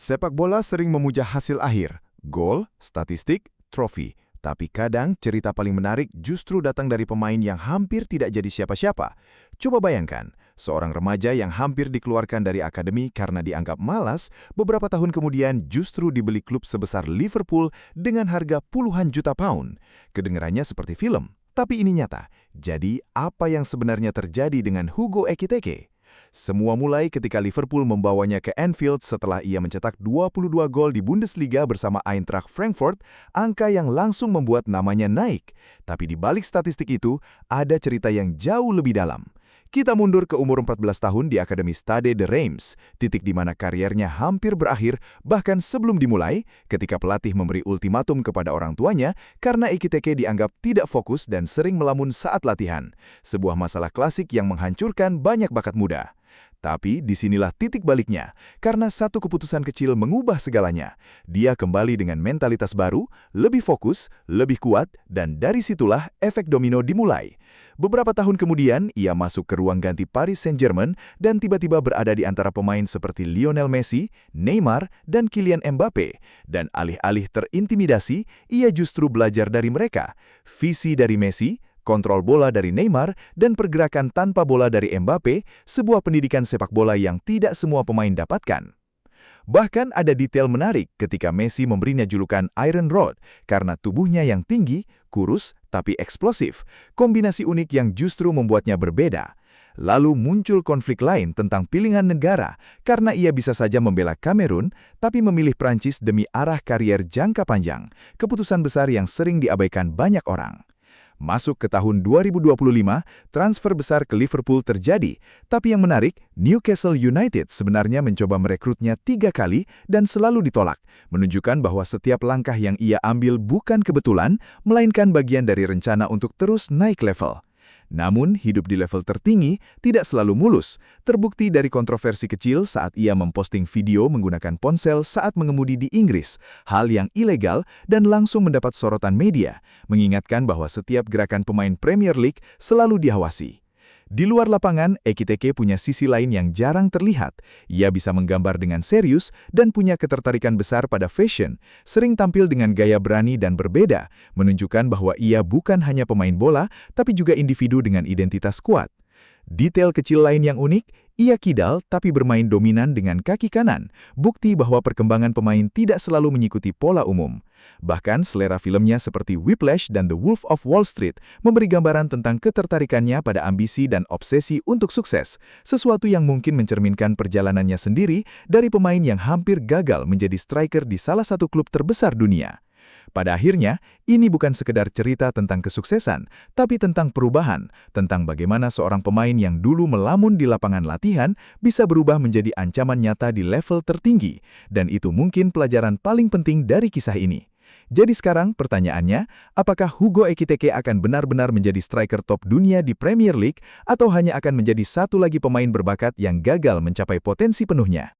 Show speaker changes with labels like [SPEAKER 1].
[SPEAKER 1] Sepak bola sering memuja hasil akhir, gol, statistik, trofi. Tapi kadang cerita paling menarik justru datang dari pemain yang hampir tidak jadi siapa-siapa. Coba bayangkan, seorang remaja yang hampir dikeluarkan dari akademi karena dianggap malas, beberapa tahun kemudian justru dibeli klub sebesar Liverpool dengan harga puluhan juta pound. Kedengarannya seperti film, tapi ini nyata. Jadi, apa yang sebenarnya terjadi dengan Hugo Ekitike? Semua mulai ketika Liverpool membawanya ke Anfield setelah ia mencetak 22 gol di Bundesliga bersama Eintracht Frankfurt, angka yang langsung membuat namanya naik. Tapi di balik statistik itu, ada cerita yang jauh lebih dalam. Kita mundur ke umur 14 tahun di Akademi Stade de Reims, titik di mana kariernya hampir berakhir, bahkan sebelum dimulai, ketika pelatih memberi ultimatum kepada orang tuanya karena Ekitike dianggap tidak fokus dan sering melamun saat latihan. Sebuah masalah klasik yang menghancurkan banyak bakat muda. Tapi disinilah titik baliknya, karena satu keputusan kecil mengubah segalanya. Dia kembali dengan mentalitas baru, lebih fokus, lebih kuat, dan dari situlah efek domino dimulai. Beberapa tahun kemudian, ia masuk ke ruang ganti Paris Saint-Germain dan tiba-tiba berada di antara pemain seperti Lionel Messi, Neymar, dan Kylian Mbappe. Dan alih-alih terintimidasi, ia justru belajar dari mereka. Visi dari Messi, kontrol bola dari Neymar, dan pergerakan tanpa bola dari Mbappe, sebuah pendidikan sepak bola yang tidak semua pemain dapatkan. Bahkan ada detail menarik ketika Messi memberinya julukan Iron Rod karena tubuhnya yang tinggi, kurus, tapi eksplosif, kombinasi unik yang justru membuatnya berbeda. Lalu muncul konflik lain tentang pilihan negara karena ia bisa saja membela Kamerun, tapi memilih Prancis demi arah karier jangka panjang, keputusan besar yang sering diabaikan banyak orang. Masuk ke tahun 2025, transfer besar ke Liverpool terjadi. Tapi yang menarik, Newcastle United sebenarnya mencoba merekrutnya 3 kali dan selalu ditolak, menunjukkan bahwa setiap langkah yang ia ambil bukan kebetulan, melainkan bagian dari rencana untuk terus naik level. Namun, hidup di level tertinggi tidak selalu mulus, terbukti dari kontroversi kecil saat ia memposting video menggunakan ponsel saat mengemudi di Inggris, hal yang ilegal dan langsung mendapat sorotan media, mengingatkan bahwa setiap gerakan pemain Premier League selalu diawasi. Di luar lapangan, Ekitike punya sisi lain yang jarang terlihat. Ia bisa menggambar dengan serius dan punya ketertarikan besar pada fashion, sering tampil dengan gaya berani dan berbeda, menunjukkan bahwa ia bukan hanya pemain bola, tapi juga individu dengan identitas kuat. Detail kecil lain yang unik, ia kidal tapi bermain dominan dengan kaki kanan, bukti bahwa perkembangan pemain tidak selalu mengikuti pola umum. Bahkan selera filmnya seperti Whiplash dan The Wolf of Wall Street memberi gambaran tentang ketertarikannya pada ambisi dan obsesi untuk sukses, sesuatu yang mungkin mencerminkan perjalanannya sendiri dari pemain yang hampir gagal menjadi striker di salah satu klub terbesar dunia. Pada akhirnya, ini bukan sekedar cerita tentang kesuksesan, tapi tentang perubahan, tentang bagaimana seorang pemain yang dulu melamun di lapangan latihan bisa berubah menjadi ancaman nyata di level tertinggi, dan itu mungkin pelajaran paling penting dari kisah ini. Jadi sekarang pertanyaannya, apakah Hugo Ekitike akan benar-benar menjadi striker top dunia di Premier League atau hanya akan menjadi satu lagi pemain berbakat yang gagal mencapai potensi penuhnya?